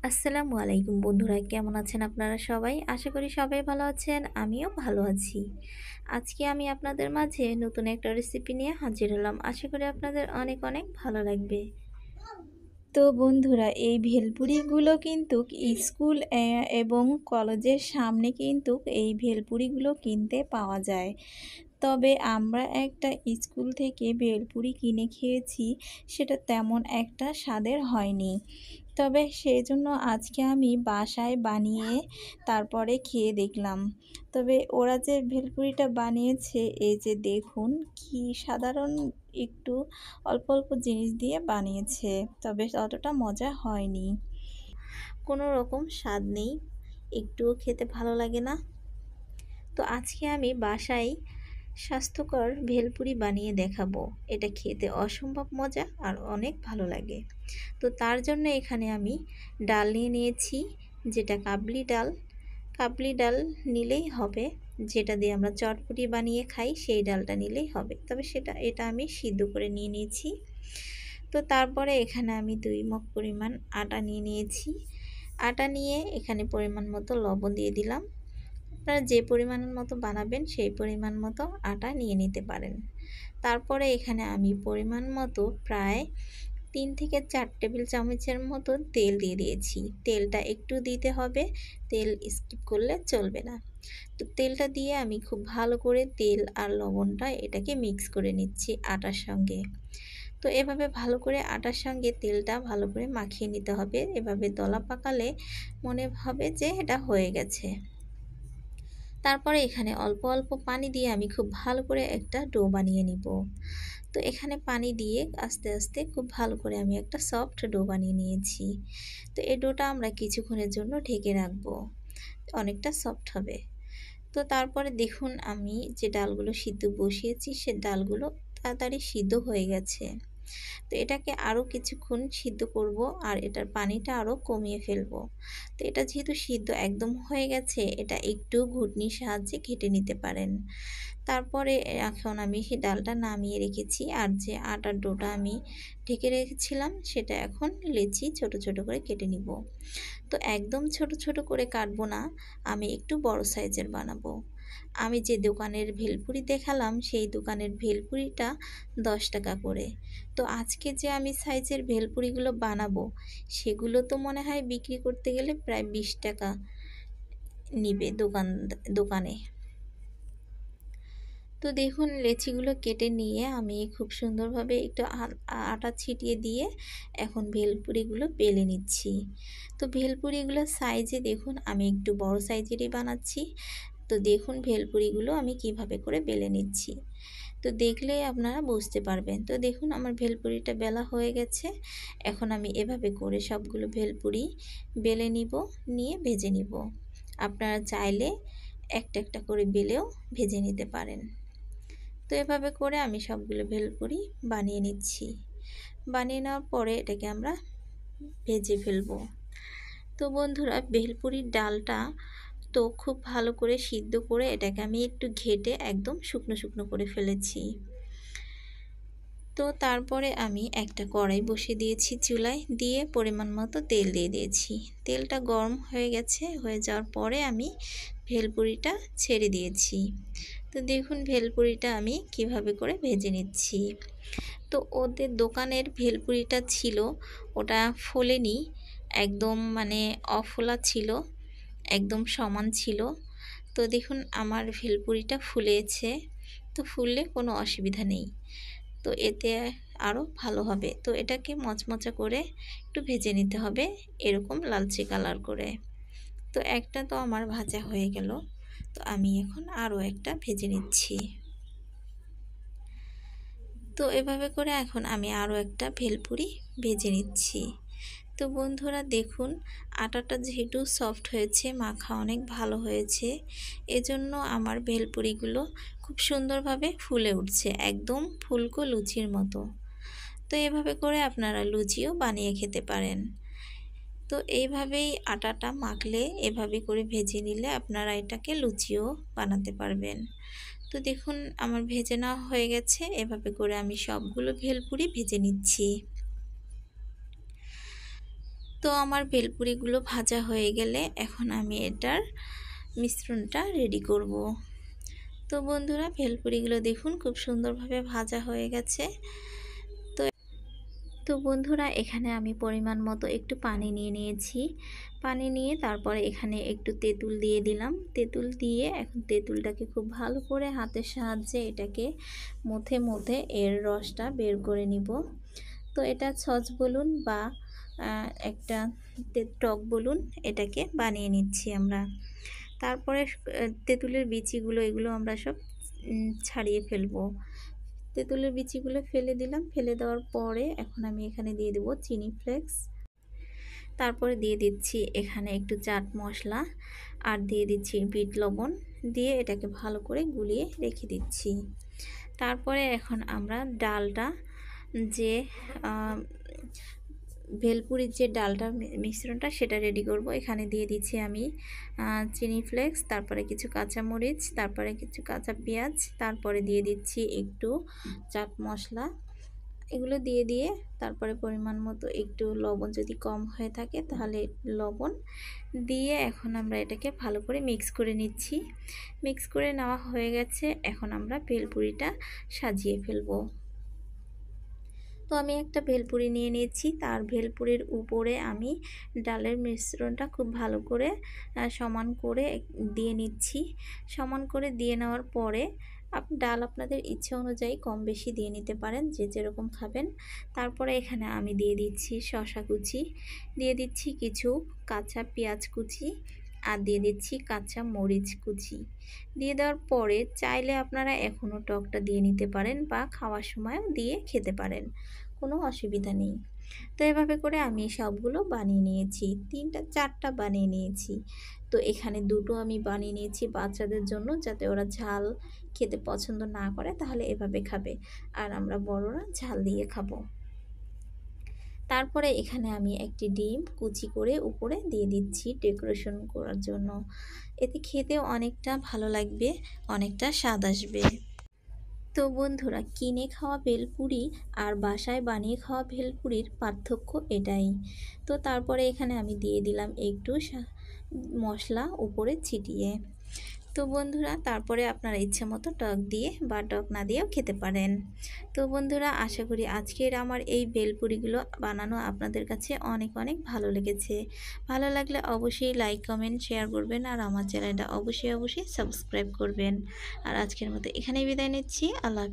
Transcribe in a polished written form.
আসসালামু আলাইকুম বন্ধুরা, কেমন আছেন আপনারা সবাই? আশা করি সবাই ভালো আছেন, আমিও ভালো আছি। আজকে আমি আপনাদের মাঝে নতুন একটা রেসিপি নিয়ে হাজির হলাম। আশা করি আপনাদের অনেক অনেক ভালো লাগবে। তো বন্ধুরা, এই ভেলপুরিগুলো কিন্তু স্কুল এবং কলেজের সামনে কিন্তু এই ভেলপুরিগুলো কিনতে পাওয়া যায়। তবে আমরা একটা স্কুল থেকে ভেলপুরি কিনে খেয়েছি, সেটা তেমন একটা স্বাদের হয়নি। তবে সেজন্য আজকে আমি বাসায় বানিয়ে তারপরে খেয়ে দেখলাম। তবে ওরা যে ভেলপুরিটা বানিয়েছে, এই যে দেখুন কি সাধারণ একটু অল্প অল্প জিনিস দিয়ে বানিয়েছে, তবে অতটা মজা হয়নি। কোনো রকম স্বাদ নেই, একটুও খেতে ভালো লাগে না। তো আজকে আমি বাসায় স্বাস্থ্যকর ভেলপুরি বানিয়ে দেখাবো। এটা খেতে অসম্ভব মজা আর অনেক ভালো লাগে। তো তার জন্য এখানে আমি ডাল নিয়ে নিয়েছি, যেটা কাবলি ডাল। কাবলি ডাল নিলেই হবে, যেটা দিয়ে আমরা চটপটি বানিয়ে খাই সেই ডালটা নিলেই হবে। তবে এটা আমি সিদ্ধ করে নিয়ে নিয়েছি। তো তারপরে এখানে আমি 2 মগ পরিমাণ আটা নিয়ে নিয়েছি। আটা নিয়ে এখানে পরিমাণ মতো লবণ দিয়ে দিলাম। আপনারা যে পরিমাণ মতো বানাবেন সেই পরিমাণ মতো আটা নিয়ে নিতে পারেন। তারপরে এখানে আমি পরিমাণ মতো প্রায় 3 থেকে 4 টেবিল চামচের মতো তেল দিয়ে দিয়েছি। তেলটা একটু দিতে হবে, তেল স্কিপ করলে চলবে না। তো তেলটা দিয়ে আমি খুব ভালো করে তেল আর লবণটা এটাকে মিক্স করে নিচ্ছি আটার সঙ্গে। তো এভাবে ভালো করে আটার সঙ্গে তেলটা ভালো করে মাখিয়ে নিতে হবে। এভাবে দলা পাকালে মনে হবে যে এটা হয়ে গেছে। তারপরে এখানে অল্প অল্প পানি দিয়ে আমি খুব ভালো করে একটা ডো বানিয়ে নিব। তো এখানে পানি দিয়ে আস্তে আস্তে খুব ভালো করে আমি একটা সফট ডো বানিয়ে নিয়েছি। তো এই ডোটা আমরা কিছুক্ষণের জন্য ঢেকে রাখবো, অনেকটা সফট হবে। তো তারপরে দেখুন আমি যে ডালগুলো সিদ্ধ বসিয়েছি সে ডালগুলো তাড়াতাড়ি সিদ্ধ হয়ে গেছে। তো এটাকে আরও কিছুক্ষণ সিদ্ধ করব আর এটার পানিটা আরও কমিয়ে ফেলবো। তো এটা যেহেতু সিদ্ধ একদম হয়ে গেছে, এটা একটু ঘুটনির সাহায্যে ঘেটে নিতে পারেন। তারপরে এখন আমি সেই ডালটা নামিয়ে রেখেছি আর যে আটার ডোটা আমি ঢেকে রেখেছিলাম সেটা এখন লেচি ছোট ছোট করে কেটে নিব। তো একদম ছোট ছোট করে কাটবো না, আমি একটু বড় সাইজের বানাবো। আমি যে দোকানের ভেলপুরি দেখালাম সেই দোকানের ভেলপুরিটা 10 টাকা করে। তো আজকে যে আমি সাইজের ভেলপুরিগুলো বানাবো সেগুলো তো মনে হয় বিক্রি করতে গেলে প্রায় 20 টাকা নিবে দোকানে। তো দেখুন লেচিগুলো কেটে নিয়ে আমি খুব সুন্দরভাবে একটু আটা ছিটিয়ে দিয়ে এখন ভেলপুরিগুলো বেলে নিচ্ছি। তো ভেলপুরিগুলোর সাইজে দেখুন আমি একটু বড় সাইজেরই বানাচ্ছি। তো দেখুন ভেলপুরিগুলো আমি কিভাবে করে বেলে নিচ্ছি। তো দেখলে আপনারা বুঝতে পারবেন। তো দেখুন আমার ভেলপুরিটা বেলা হয়ে গেছে। এখন আমি এভাবে করে সবগুলো ভেলপুরি বেলে নিব, নিয়ে ভেজে নিব। আপনারা চাইলে একটা একটা করে বেলেও ভেজে নিতে পারেন। তো এভাবে করে আমি সবগুলো ভেলপুরি বানিয়ে নিচ্ছি। বানিয়ে নেওয়ার পরে এটাকে আমরা ভেজে ফেলবো। তো বন্ধুরা, ভেলপুরির ডালটা তো খুব ভালো করে সিদ্ধ করে এটাকে আমি একটু ঘেটে একদম শুকনো শুকনো করে ফেলেছি। তো তারপরে আমি একটা কড়াই বসিয়ে দিয়েছি চুলায়, দিয়ে পরিমাণ মতো তেল দিয়ে দিয়েছি। তেলটা গরম হয়ে গেছে, হয়ে যাওয়ার পরে আমি ভেলপুরিটা ছেড়ে দিয়েছি। তো দেখুন ভেলপুরিটা আমি কিভাবে করে ভেজে নিচ্ছি। তো ওদের দোকানের ভেলপুরিটা ছিল, ওটা ফোলেনি, একদম মানে অফোলা ছিল, একদম সমান ছিল। তো দেখুন আমার ভেলপুরিটা ফুলেছে। তো ফুললে কোনো অসুবিধা নেই, তো এতে আরও ভালো হবে। তো এটাকে মচমচা করে একটু ভেজে নিতে হবে, এরকম লালচে কালার করে। তো একটা তো আমার ভাজা হয়ে গেল, তো আমি এখন আরও একটা ভেজে নিচ্ছি। তো এভাবে করে এখন আমি আরও একটা ভেলপুরি ভেজে নিচ্ছি। তো বন্ধুরা দেখুন আটাটা যেহেতু সফট হয়েছে, মাখা অনেক ভালো হয়েছে, এজন্য আমার ভেলপুরিগুলো খুব সুন্দরভাবে ফুলে উঠছে, একদম ফুলকো লুচির মতো। তো এভাবে করে আপনারা লুচিও বানিয়ে খেতে পারেন। তো এইভাবেই আটাটা মাখলে, এভাবে করে ভেজে নিলে আপনারা এটাকে লুচিও বানাতে পারবেন। তো দেখুন আমার ভেজে নেওয়া হয়ে গেছে, এভাবে করে আমি সবগুলো ভেলপুরি ভেজে নিচ্ছি। তো তো আমার ভেলপুরিগুলো ভাজা হয়ে গেলে এখন আমি এটার মিশ্রণটা রেডি করব। তো বন্ধুরা, ভেলপুরিগুলো দেখুন খুব সুন্দরভাবে ভাজা হয়ে গেছে। তো তো বন্ধুরা, এখানে আমি পরিমাণ মতো একটু পানি নিয়ে নিয়েছি। পানি নিয়ে তারপরে এখানে একটু তেঁতুল দিয়ে দিলাম। তেঁতুল দিয়ে এখন তেঁতুলটাকে খুব ভালো করে হাতের সাহায্যে এটাকে মথে মথে এর রসটা বের করে নিব। তো এটা সস বলুন বা একটা টক বলুন, এটাকে বানিয়ে নিচ্ছি আমরা। তারপরে তেঁতুলের বিচিগুলো এগুলো আমরা সব ছাড়িয়ে ফেলবো। তেঁতুলের বিচিগুলো ফেলে দিলাম। ফেলে দেওয়ার পরে এখন আমি এখানে দিয়ে দেবো চিনি ফ্লেক্স। তারপরে দিয়ে দিচ্ছি এখানে একটু চাট মশলা আর দিয়ে দিচ্ছি বিট লবণ। দিয়ে এটাকে ভালো করে গুলিয়ে রেখে দিচ্ছি। তারপরে এখন আমরা ডালটা যে ভেলপুরির যে ডালটার মিশ্রণটা সেটা রেডি করব। এখানে দিয়ে দিচ্ছি আমি চিনি ফ্লেক্স, তারপরে কিছু কাঁচামরিচ, তারপরে কিছু কাঁচা পেঁয়াজ, তারপরে দিয়ে দিচ্ছি একটু চাট মশলা। এগুলো দিয়ে তারপরে পরিমাণ মতো একটু লবণ, যদি কম হয়ে থাকে তাহলে লবণ দিয়ে এখন আমরা এটাকে ভালো করে মিক্স করে নিচ্ছি। মিক্স করে নেওয়া হয়ে গেছে। এখন আমরা ভেলপুরিটা সাজিয়ে ফেলবো। তো আমি একটা ভেলপুরি নিয়ে নিয়েছি। তার ভেলপুরির উপরে আমি ডালের মিশ্রণটা খুব ভালো করে সমান করে দিয়ে নিচ্ছি। সমান করে দিয়ে নেওয়ার পরে ডাল আপনাদের ইচ্ছে অনুযায়ী কম বেশি দিয়ে নিতে পারেন, যে যেরকম খাবেন। তারপরে এখানে আমি দিয়ে দিচ্ছি শসা কুচি, দিয়ে দিচ্ছি কিছু কাঁচা পেঁয়াজ কুচি, আর দিয়ে দিচ্ছি কাঁচা মরিচ কুচি। দিয়ে দেওয়ার পরে চাইলে আপনারা এখনও টকটা দিয়ে নিতে পারেন বা খাওয়ার সময়ও দিয়ে খেতে পারেন, কোনো অসুবিধা নেই। তো এভাবে করে আমি সবগুলো বানিয়ে নিয়েছি। 4টা বানিয়ে নিয়েছি। তো এখানে 2টো আমি বানিয়ে নিয়েছি বাচ্চাদের জন্য, যাতে ওরা ঝাল খেতে পছন্দ না করে তাহলে এভাবে খাবে, আর আমরা বড়রা ঝাল দিয়ে খাবো। তারপরে এখানে আমি একটি ডিম কুচি করে উপরে দিয়ে দিচ্ছি ডেকোরেশন করার জন্য। এতে খেতেও অনেকটা ভালো লাগবে, অনেকটা স্বাদ আসবে। তো বন্ধুরা, কিনে খাওয়া ভেলপুরি আর বাসায় বানিয়ে খাওয়া ভেলপুরির পার্থক্য এটাই। তো তারপরে এখানে আমি দিয়ে দিলাম একটু মশলা উপরে ছিটিয়ে। তো বন্ধুরা, তারপরে আপনারা ইচ্ছে মতো টক দিয়ে বা টক না দিয়েও খেতে পারেন। তো বন্ধুরা, আশা করি আজকের আমার এই ভেলপুরিগুলো বানানো আপনাদের কাছে অনেক অনেক ভালো লেগেছে। ভালো লাগলে অবশ্যই লাইক কমেন্ট শেয়ার করবেন, আর আমার চ্যানেলটা অবশ্যই সাবস্ক্রাইব করবেন। আর আজকের মতো এখানেই বিদায় নিচ্ছি। আল্লাহ।